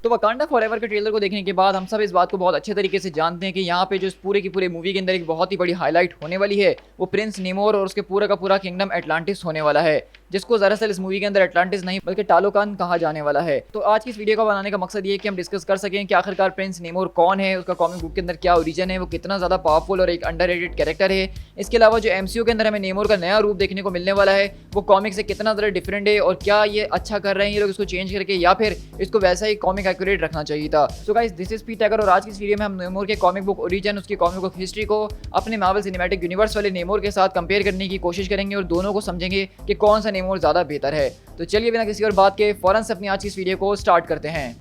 तो Wakanda forever के trailer को देखने के बाद हम सब इस बात को बहुत अच्छे तरीके से जानते हैं कि यहाँ पे जो इस पूरे की पूरे मूवी के अंदर एक बहुत ही बड़ी हाईलाइट होने वाली है वो प्रिंस नेमोर और उसके पूरा का पूरा किंगडम एटलांटिस होने वाला है, जिसको दरअसल इस मूवी के अंदर एटलांटिस नहीं बल्कि टालोकान कहा जाने वाला है। तो आज की इस वीडियो को बनाने का मकसद ये है कि हम डिस्कस कर सकें कि आखिरकार प्रिंस नेमोर कौन है, उसका कॉमिक बुक के अंदर क्या ओरिजिन है, वो कितना ज़्यादा पावरफुल और एक अंडररेटेड कैरेक्टर है। इसके अलावा जो एमसीयू के अंदर हमें नेमोर का नया रूप देखने को मिलने वाला है वो कॉमिक से कितना ज़्यादा डिफरेंट है और क्या ये अच्छा कर रहे हैं ये लोग इसको चेंज करके या फिर इसको वैसा ही कॉमिक एक्यूरेट रखना चाहिए था। सो guys, this is P tagger और आज की इस वीडियो में हम नेमोर के कॉमिक बुक ओरिजिन, उसकी कॉमिक बुक हिस्ट्री को अपने मार्वल सिनेमैटिक यूनिवर्स वाले नेमोर के साथ कंपेयर करने की कोशिश करेंगे और दोनों को समझेंगे कि कौन सा नेमोर ज़्यादा बेहतर है। तो चलिए बिना किसी और बात के फौरन से अपनी आज की इस वीडियो को स्टार्ट करते हैं।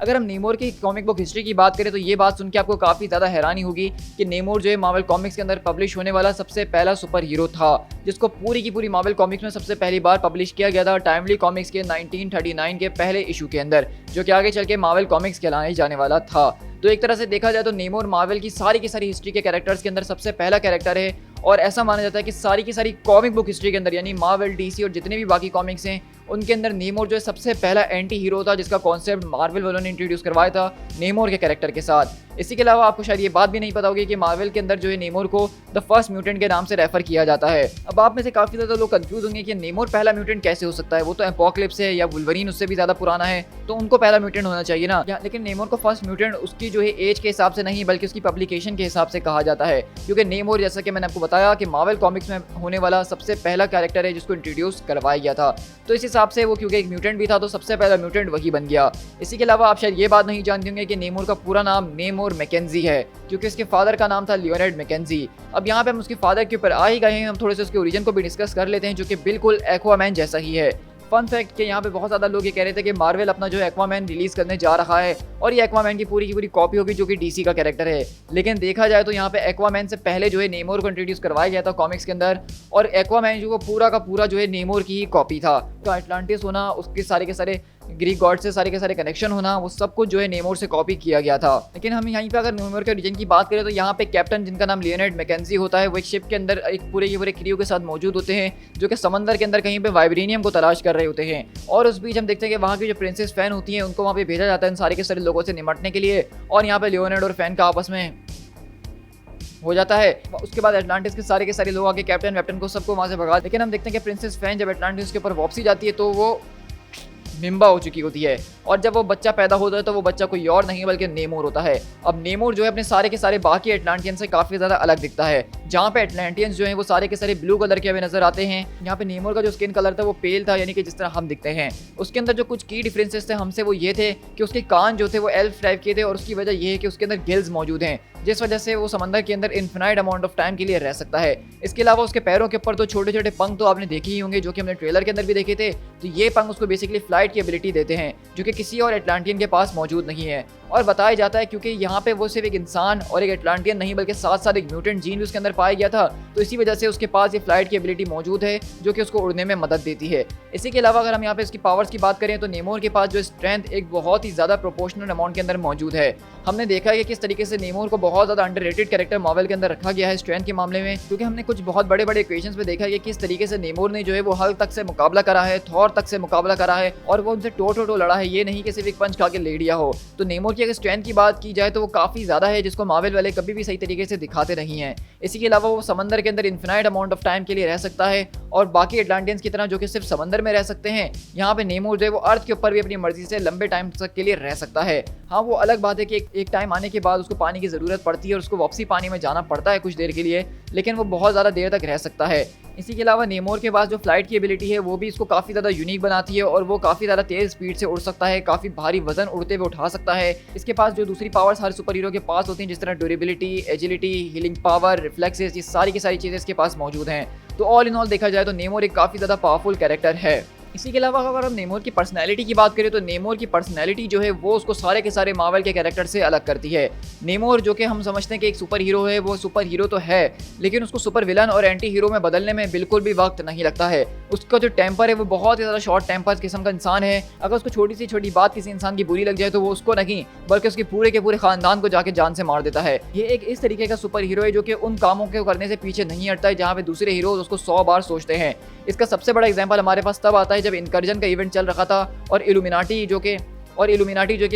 अगर हम नेमोर की कॉमिक बुक हिस्ट्री की बात करें तो ये बात सुन के आपको काफ़ी ज़्यादा हैरानी होगी कि नेमोर जो है मार्वल कॉमिक्स के अंदर पब्लिश होने वाला सबसे पहला सुपर हीरो था, जिसको पूरी की पूरी मार्वल कॉमिक्स में सबसे पहली बार पब्लिश किया गया था टाइमली कॉमिक्स के 1939 के पहले इशू के अंदर, जो कि आगे चल के मार्वल कॉमिक्स कहलाने जाने वाला था। तो एक तरह से देखा जाए तो नेमोर मार्वल की सारी हिस्ट्री के कैरेक्टर्स के अंदर सबसे पहला कैरेक्टर है और ऐसा माना जाता है कि सारी की सारी कॉमिक बुक हिस्ट्री के अंदर यानी मार्वल, डीसी और जितने भी बाकी कॉमिक्स हैं उनके अंदर नेमोर जो है सबसे पहला एंटी हीरो था, जिसका कॉन्सेप्ट मार्वल वालों ने इंट्रोड्यूस करवाया था नेमोर के कैरेक्टर के साथ। इसी के अलावा आपको शायद ये बात भी नहीं पता होगी कि मार्वल के अंदर जो है नेमोर को द फर्स्ट म्यूटेंट के नाम से रेफर किया जाता है। अब आप में से काफ़ी ज़्यादा लोग कंफ्यूज होंगे कि नेमोर पहला म्यूटेंट कैसे हो सकता है, वो तो एपोकलिप्स है या वुल्वरीन उससे भी ज़्यादा पुराना है तो उनको पहला म्यूटेंट होना चाहिए ना। लेकिन नेमोर को फर्स्ट म्यूटेंट उसकी जो है एज के हिसाब से नहीं बल्कि उसकी पब्लिकेशन के हिसाब से कहा जाता है, क्योंकि नेमोर जैसा कि मैंने आपको बताया कि मार्वल कॉमिक्स में होने वाला सबसे पहला कैरेक्टर है जिसको इंट्रोड्यूस करवाया गया था। तो इस हिसाब से वो क्योंकि एक म्यूटेंट भी था तो सबसे पहला म्यूटेंट वही बन गया। इसी के अलावा आप शायद ये बात नहीं जानते होंगे कि नेमोर का पूरा नाम नेमोर मैकेंजी है, क्योंकि इसके फादर का नाम था लियोनार्ड मैकेंजी। अब यहाँ पे हम उसके फादर के ऊपर आ ही गए हैं, हम थोड़े से उसके ओरिजिन को भी डिस्कस कर लेते हैं, जो कि बिल्कुल एक्वामैन जैसा ही है। फन फैक्ट कि यहाँ पे बहुत ज़्यादा लोग ये कह रहे थे कि मार्वल अपना जो एक्वामैन रिलीज करने जा रहा है और ये एक्वामैन की पूरी कॉपी होगी जो कि डीसी का कैरेक्टर है। लेकिन देखा जाए तो यहाँ पे एक्वामैन से पहले जो है नेमोर को इंट्रोड्यूस करवाया गया था कॉमिक्स के अंदर और एक्वामैन जो पूरा का पूरा जो है नेमोर की ही कॉपी था। तो एटलांटिस होना, उसके सारे के सारे ग्रीक गॉड से सारे के सारे कनेक्शन होना, वो सब कुछ जो है नेमोर से कॉपी किया गया था। लेकिन हम यहीं पे अगर नेमोर के ओरिजिन की बात करें तो यहाँ पे कैप्टन जिनका नाम लियोनार्ड मैकेंजी होता है वो एक शिप के अंदर एक पूरे के पूरे क्रू के साथ मौजूद होते हैं, जो कि समंदर के अंदर कहीं पे वाइब्रेनियम को तलाश कर रहे होते हैं। और उस बीच हम देखते हैं कि वहाँ की जो प्रिंसेस फैन होती हैं उनको वहाँ पे भेजा जाता है इन सारे के सारे लोगों से निपटने के लिए, और यहाँ पे लियोनार्ड और फैन का आपस में हो जाता है। उसके बाद एटलांटिस के सारे लोग आके कैप्टन वैप्टन को सबको वहाँ से भगा। लेकिन हम देखते हैं कि प्रिंसेस फैन जब एटलांटिस के ऊपर वापसी जाती है तो वो मिम्बा हो चुकी होती है, और जब वो बच्चा पैदा होता है तो वो बच्चा कोई और नहीं बल्कि नेमोर होता है। अब नेमोर जो है अपने सारे के सारे बाकी एटलांटियंस से काफ़ी ज़्यादा अलग दिखता है, जहाँ पे एटलांटियंस जो हैं वो सारे के सारे ब्लू कलर के हमें नजर आते हैं। यहाँ पे नेमोर का जो स्किन कलर था वो पेल था, यानी कि जिस तरह हम दिखते हैं। उसके अंदर जो कुछ की डिफरेंसेस थे हमसे वो ये थे कि उसके कान जो थे वो एल्फ टाइप के थे, और उसकी वजह ये है कि उसके अंदर गिल्स मौजूद हैं, जिस वजह से वो समंदर के अंदर इन्फिनाइट अमाउंट ऑफ टाइम के लिए रह सकता है। इसके अलावा उसके पैरों के ऊपर तो छोटे छोटे पंख तो आपने देखे ही होंगे, जो कि हमने ट्रेलर के अंदर भी देखे थे। तो ये पंख उसको बेसिकली फ्लाइट की एबिलिटी देते हैं, जो कि किसी और एटलांटियन के पास मौजूद नहीं है। और बताया जाता है क्योंकि यहाँ पे वो सिर्फ एक इंसान और एक एटलांटियन नहीं बल्कि साथ साथ एक म्यूटेंट जीन भी उसके अंदर पाया गया था, तो इसी वजह से उसके पास ये फ्लाइट की एबिलिटी मौजूद है जो कि उसको उड़ने में मदद देती है। इसी के अलावा अगर हम यहाँ पे इसकी पावर्स की बात करें तो नेमोर के पास जो स्ट्रेंथ एक बहुत ही ज़्यादा प्रोपोर्शनल अमाउंट के अंदर मौजूद है। हमने देखा है कि किस तरीके से नेमोर को बहुत ज़्यादा अंडररेटेड कैरेक्टर मार्वल के अंदर रखा गया है स्ट्रेंथ के मामले में, क्योंकि हमने कुछ बहुत बड़े बड़े इक्वेशंस में देखा है कि किस तरीके से नेमोर ने जो है वो हल्क तक से मुकाबला करा है, थॉर तक से मुकाबला करा है, और वो उनसे टो लड़ा है, ये नहीं कि सिर्फ एक पंच खा के ले लिया हो। तो नेमोर की अगर स्ट्रेंथ की बात की जाए तो वो काफ़ी ज़्यादा है, जिसको मार्वल वाले कभी भी सही तरीके से दिखाते नहीं हैं। इसी के अलावा वो समंदर के अंदर इन्फिनाइट अमाउंट ऑफ टाइम के लिए रह सकता है, और बाकी एटलांटियंस की तरह जो कि सिर्फ समंदर में रह सकते हैं, यहाँ पे नेमोर जो है वो अर्थ के ऊपर भी अपनी मर्जी से लंबे टाइम तक के लिए रह सकता है। हाँ, वो अलग बात है कि एक टाइम आने के बाद उसको पानी की ज़रूरत पड़ती है और उसको वापसी पानी में जाना पड़ता है कुछ देर के लिए, लेकिन वो बहुत ज़्यादा देर तक रह सकता है। इसी के अलावा नेमोर के पास जो फ्लाइट की एबिलिटी है वो भी इसको काफ़ी ज़्यादा यूनिक बनाती है, और वो काफ़ी ज़्यादा तेज़ स्पीड से उड़ सकता है, काफ़ी भारी वजन उड़ते हुए उठा सकता है। इसके पास जो दूसरी पावर्स हर सुपर हीरो के पास होती हैं, जिस तरह durability, agility, healing power, reflexes, ये सारी की सारी चीज़ें इसके पास मौजूद हैं। तो ऑल इन ऑल देखा जाए तो नेमोर एक काफ़ी ज़्यादा पावरफुल कैरेक्टर है। इसी के अलावा अगर हम नेमोर की पर्सनैलिटी की बात करें तो नेमोर की पर्सनैलिटी जो है वो उसको सारे के सारे मार्वल के कैरेक्टर से अलग करती है। नेमोर जो कि हम समझते हैं कि एक सुपर हीरो है, वो सुपर हीरो तो है, लेकिन उसको सुपर विलन और एंटी हीरो में बदलने में बिल्कुल भी वक्त नहीं लगता है। उसका जो टेम्पर है वो बहुत ही ज़्यादा शॉर्ट टेम्पर किस्म का इंसान है। अगर उसको छोटी सी छोटी बात किसी इंसान की बुरी लग जाए तो वो उसको नहीं बल्कि उसके पूरे के पूरे खानदान को जाके जान से मार देता है। ये एक इस तरीके का सुपर हीरो है जो कि उन कामों को करने से पीछे नहीं हटता है जहाँ पे दूसरे हीरो उसको 100 बार सोचते हैं। इसका सबसे बड़ा एग्जाम्पल हमारे पास तब आता है जब इनकर्जन का इवेंट चल रखा था और इल्यूमिनाटी जो कि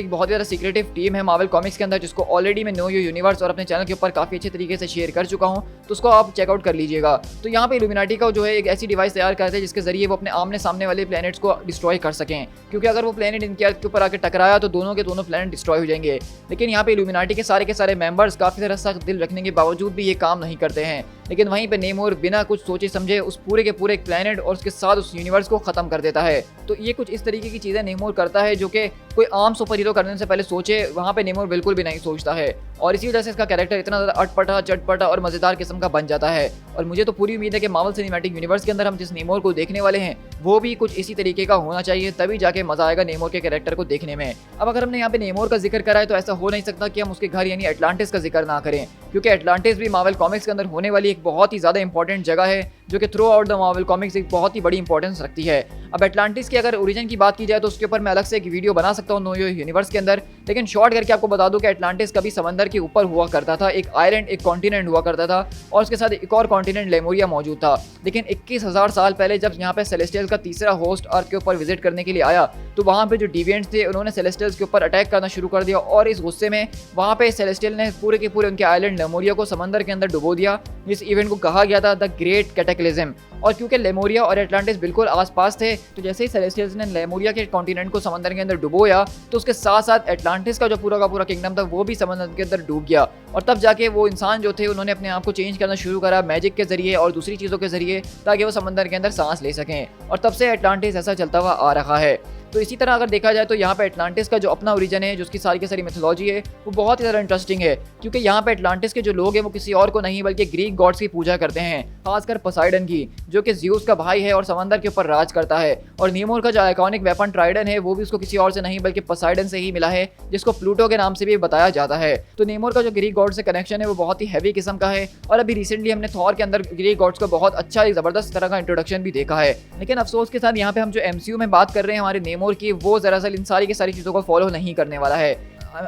एक बहुत ज़्यादा सीक्रेटिव टीम है मार्वल कॉमिक्स के अंदर, जिसको ऑलरेडी मैं नो यू यूनिवर्स और अपने चैनल के ऊपर काफ़ी अच्छे तरीके से शेयर कर चुका हूं, तो उसको आप चेकआउट कर लीजिएगा। तो यहाँ पे इल्यूमिनाटी का जो है एक ऐसी डिवाइस तैयार करते हैं जिसके जरिए वो अपने आमने सामने वाले प्लैनेट्स को डिस्ट्रॉय कर सकें, क्योंकि अगर वो प्लैनेट इनके अर्थ के ऊपर आकर टकराया तो दोनों के दोनों प्लैनेट डिस्ट्रॉय हो जाएंगे। लेकिन यहाँ पे इल्यूमिनाटी के सारे मेंबर्स काफ़ी ज़्यादा सख्त दिल रखने के बावजूद भी ये काम नहीं करते हैं। लेकिन वहीं पे नेमोर बिना कुछ सोचे समझे उस पूरे के पूरे प्लैनेट और उसके साथ उस यूनिवर्स को खत्म कर देता है। तो ये कुछ इस तरीके की चीज़ें नेमोर करता है जो कि कोई आम सुपर हीरो करने से पहले सोचे, वहाँ पे नेमोर बिल्कुल भी नहीं सोचता है। और इसी वजह से इसका कैरेक्टर इतना ज़्यादा अटपटा चटपटा और मज़ेदार किस्म का बन जाता है। और मुझे तो पूरी उम्मीद है कि मार्वल सिनेमैटिक यूनिवर्स के अंदर हम जिस नेमोर को देखने वाले हैं वो भी कुछ इसी तरीके का होना चाहिए, तभी जाके मजा आएगा नेमोर के कैरेक्टर को देखने में। अब अगर हमने यहाँ पे नेमोर का जिक्र करा है तो ऐसा हो नहीं सकता कि हम उसके घर यानी एटलांटिस का जिक्र ना करें, क्योंकि एटलांटिस भी मार्वल कॉमिक्स के अंदर होने वाली एक बहुत ही ज़्यादा इंपॉर्टेंट जगह है जो कि through out the Marvel comics एक बहुत ही बड़ी इंपॉर्टेंस रखती है। अब एटलांटिस की अगर ओरिजिन की बात की जाए तो उसके ऊपर मैं अलग से एक वीडियो बना सकता हूँ नो यू यूनिवर्स के अंदर, लेकिन शॉर्ट करके आपको बता दूं कि एटलांटिस कभी समंदर के ऊपर हुआ करता था, एक आइलैंड एक कॉन्टिनेंट हुआ करता था और उसके साथ एक और कॉन्टिनेंट लेमोरिया मौजूद था। लेकिन 21,000 साल पहले जब यहाँ पे सेलेस्टियल का तीसरा होस्ट अर्थ के ऊपर विजिट करने के लिए आया तो वहाँ पे जो डिविएंट्स थे उन्होंने सेलेस्टियल्स के ऊपर अटैक करना शुरू कर दिया और इस गुस्से में वहाँ पे सेलेस्टियल ने पूरे के पूरे उनके आइलैंड लेमोरिया को समंदर के अंदर डुबो दिया। इस इवेंट को कहा गया था द ग्रेट कैटेक्लिज्म। और क्योंकि लेमोरिया और एटलांटिस बिल्कुल आसपास थे तो जैसे ही सेलेस्टियल्स ने लेमोरिया के कॉन्टिनेंट को समंदर के अंदर डुबोया तो उसके साथ साथ एटलांटिस का जो पूरा का पूरा किंगडम था वो भी समंदर के अंदर डूब गया। और तब जाके वो इंसान जो थे उन्होंने अपने आप को चेंज करना शुरू करा मैजिक के जरिए और दूसरी चीज़ों के जरिए, ताकि वो समंदर के अंदर सांस ले सकें। और तब से एटलांटिस ऐसा चलता हुआ आ रहा है। तो इसी तरह अगर देखा जाए तो यहाँ पे एटलांटिस का जो अपना ओरिजिन है, जो उसकी सारी की सारी मिथोलॉजी है, वो बहुत ही ज़्यादा इंटरेस्टिंग है, क्योंकि यहाँ पे एटलांटिस के जो लोग हैं वो किसी और को नहीं बल्कि ग्रीक गॉड्स की पूजा करते हैं, खासकर पोसाइडन की, जो कि ज़्यूस का भाई है और समंदर के ऊपर राज करता है। और नेमोर का जो आइकॉनिक वेपन ट्राइडन है वो भी उसको किसी और से नहीं बल्कि पोसाइडन से ही मिला है, जिसको प्लूटो के नाम से भी बताया जाता है। तो नेमोर का जो ग्रीक गॉड से कनेक्शन है वो बहुत ही हैवी किस्म का है। और अभी रिसेंटली हमने थॉर के अंदर ग्रीक गॉड्स का बहुत अच्छा ज़बरदस्त तरह का इंट्रोडक्शन भी देखा है। लेकिन अफसोस के साथ यहाँ पे हम जो MCU में बात कर रहे हैं हमारे नेमोर की, वो दरअसल इन सारी की सारी चीज़ों को फॉलो नहीं करने वाला है।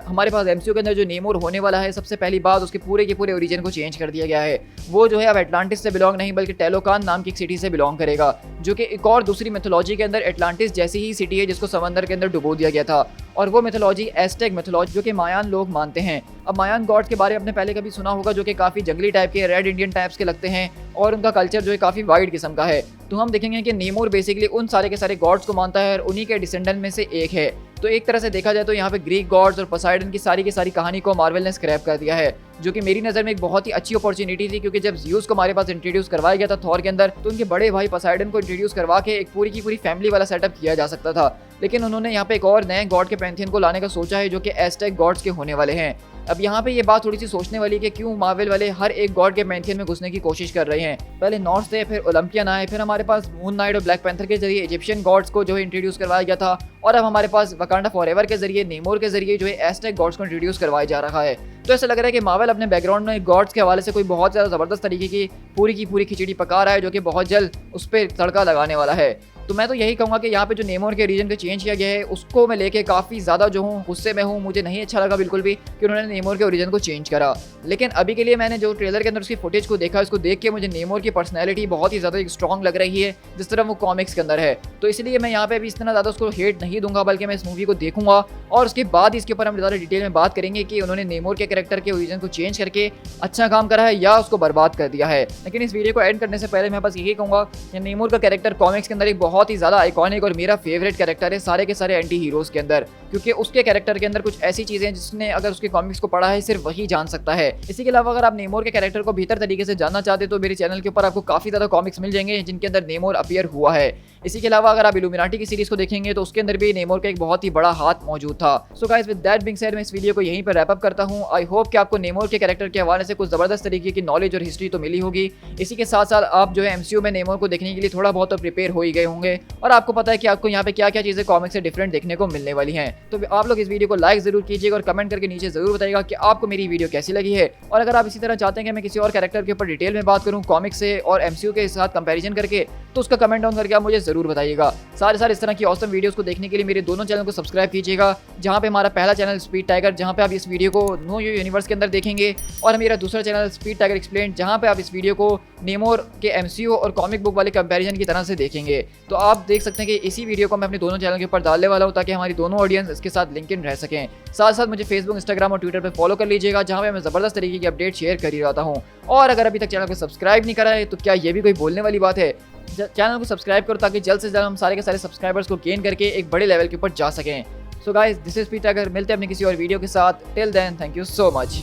हमारे पास MCU के अंदर जो नेमोर होने वाला है, सबसे पहली बात उसके पूरे के पूरे ओरिजिन को चेंज कर दिया गया है। वो जो है अब एटलांटिस से बिलोंग नहीं बल्कि टेलोकान नाम की एक सिटी से बिलोंग करेगा, जो कि एक और दूसरी मिथोलॉजी के अंदर एटलांटिस जैसी ही सिटी है जिसको समंदर के अंदर डुबो दिया गया था। और वो मिथोलॉजी एस्टेक मिथोलॉजी जो कि मायान लोग मानते हैं। अब मायान गॉड्स के बारे में आपने पहले कभी सुना होगा, जो कि काफ़ी जंगली टाइप के रेड इंडियन टाइप्स के लगते हैं और उनका कल्चर जो है काफ़ी वाइड किस्म का है। तो हम देखेंगे कि नेमोर बेसिकली उन सारे के सारे गॉड्स को मानता है और उन्हीं के डिसेंडेंट में से एक है। तो एक तरह से देखा जाए तो यहाँ पे ग्रीक गॉड्स और पोसाइडन की सारी कहानी को मार्वल ने स्क्रैप कर दिया है, जो कि मेरी नज़र में एक बहुत ही अच्छी अपॉर्चुनिटी थी, क्योंकि जब ज़्यूस को हमारे पास इंट्रोड्यूस करवाया गया था थॉर के अंदर तो उनके बड़े भाई पोसाइडन को इंट्रोड्यूस करवा के एक पूरी की पूरी फैमिली वाला सेटअप किया जा सकता था। लेकिन उन्होंने यहाँ पे एक और नए गॉड के पैंथियन को लाने का सोचा है जो कि एस्टेक गॉड्स के होने वाले हैं। अब यहाँ पे ये बात थोड़ी सी सोचने वाली कि क्यों मार्वल वाले हर एक गॉड के पैंथियन में घुसने की कोशिश कर रहे हैं। पहले नॉर्थ से, फिर ओलंपियन आए, फिर हमारे पास मून नाइट और ब्लैक पैंथर के जरिए इजिप्शियन गॉड्स को जो है इंट्रोड्यूस करवाया गया था, और अब हमारे पास वकांडा फॉरएवर के जरिए नेमोर के जरिए जो है एस्टेक गॉड्स को इंट्रोड्यूस करवाया जा रहा है। तो ऐसा लग रहा है कि मार्वल अपने बैकग्राउंड में गॉड्स के हवाले से कोई बहुत ज़्यादा ज़बरदस्त तरीके की पूरी खिचड़ी पका रहा है, जो कि बहुत जल्द उस पर तड़का लगाने वाला है। तो मैं तो यही कहूँगा कि यहाँ पे जो नेमोर के रीजन को चेंज किया गया है उसको मैं लेके काफ़ी ज़्यादा जो हूँ गुस्से में हूँ। मुझे नहीं अच्छा लगा बिल्कुल भी कि उन्होंने नेमोर के ओरिजिन को चेंज करा। लेकिन अभी के लिए मैंने जो ट्रेलर के अंदर उसकी फुटेज को देखा, उसको देख के मुझे नेमोर की पर्सनैलिटी बहुत ही ज़्यादा स्ट्रॉन्ग लग रही है, जिस तरह वो कॉमिक्स के अंदर है। तो इसलिए मैं यहाँ पे अभी इतना ज़्यादा उसको हेट नहीं दूंगा, बल्कि मैं इस मूवी को देखूंगा और उसके बाद इसके ऊपर हम ज़्यादा डिटेल में बात करेंगे कि उन्होंने नेमोर के कैरेक्टर के ओरिजिन को चेंज करके अच्छा काम करा है या उसको बर्बाद कर दिया है। लेकिन इस वीडियो को एंड करने से पहले मैं बस यही कहूँगा कि नेमोर का कैरेक्टर कॉमिक्स के अंदर एक बहुत ही ज़्यादा आइकॉनिक और मेरा फेवरेट कैरेक्टर है सारे के सारे एंटी हीरोज के अंदर, क्योंकि उसके कैरेक्टर के अंदर कुछ ऐसी चीजें हैं जिसने अगर उसके कॉमिक्स को पढ़ा है सिर्फ वही जान सकता है। इसी के अलावा अगर आप नेमोर के कैरेक्टर को बेहतर तरीके से जानना चाहते तो मेरे चैनल के ऊपर आपको काफी ज्यादा कॉमिक्स मिल जाएंगे जिनके अंदर नेमोर अपीयर हुआ है। इसी के अलावा अगर आप इल्यूमिनाटी की सीरीज को देखेंगे तो उसके अंदर भी नेमोर का एक बहुत ही बड़ा हाथ मौजूद था। So guys with that being said मैं इस वीडियो को यहीं पर रैप अप करता हूं। आई होप कि आपको नेमोर के कैरेक्टर के हवाले से कुछ जबरदस्त तरीके की नॉलेज और हिस्ट्री तो मिली होगी। इसी के साथ साथ आप जो है MCU में नेमोर को देखने के लिए थोड़ा बहुत तो प्रिपेयर हो ही गए होंगे। होंगे और आपको पता है कि आपको यहाँ पे क्या क्या चीज़ें कॉमिक से डिफरेंट देखने को मिलने वाली हैं। तो आप लोग इस वीडियो को लाइक जरूर कीजिएगा और कमेंट करके नीचे जरूर बताइएगा कि आपको मेरी वीडियो कैसी लगी है। और अगर आप इसी तरह चाहते हैं कि मैं किसी और कैरेक्टर के ऊपर डिटेल में बात करूँ कॉमिक से और एमसीयू के साथ कंपैरिजन करके, तो उसका कमेंट डाउन करके आप मुझे जरूर बताइएगा। सारे इस तरह की ऑसम वीडियोस को देखने के लिए मेरे दोनों चैनल को सब्सक्राइब कीजिएगा, जहाँ पे हमारा पहला चैनल स्पीड टाइगर, जहाँ पे आप इस वीडियो को नो यूनिवर्स के अंदर देखेंगे, और मेरा दूसरा चैनल स्पीड टाइगर एक्सप्लेन, जहाँ पे आप इस वीडियो को नेमोर के एमसीयू और कॉमिक बुक वाले कंपैरिजन की तरह से देखेंगे। तो आप देख सकते हैं कि इसी वीडियो को मैं अपने दोनों चैनल के ऊपर डालने वाला हूँ ताकि हमारी दोनों ऑडियंस इसके साथ लिंक इन रह सकें। साथ मुझे फेसबुक, इंस्टाग्राम और ट्विटर पर फॉलो कर लीजिएगा, जहाँ पे मैं ज़बरदस्त तरीके की अपडेट शेयर कर ही रहता हूँ। और अगर अभी तक चैनल को सब्सक्राइब नहीं करा है तो क्या ये भी कोई बोलने वाली बात है? चैनल को सब्सक्राइब करो ताकि जल्द से जल्द हम सारे के सारे सब्सक्राइबर्स को गेन करके एक बड़े लेवल के ऊपर जा सकें। So guys, this is speed tiger. मिलते हैं अपने किसी और वीडियो के साथ। Till then, thank you so much.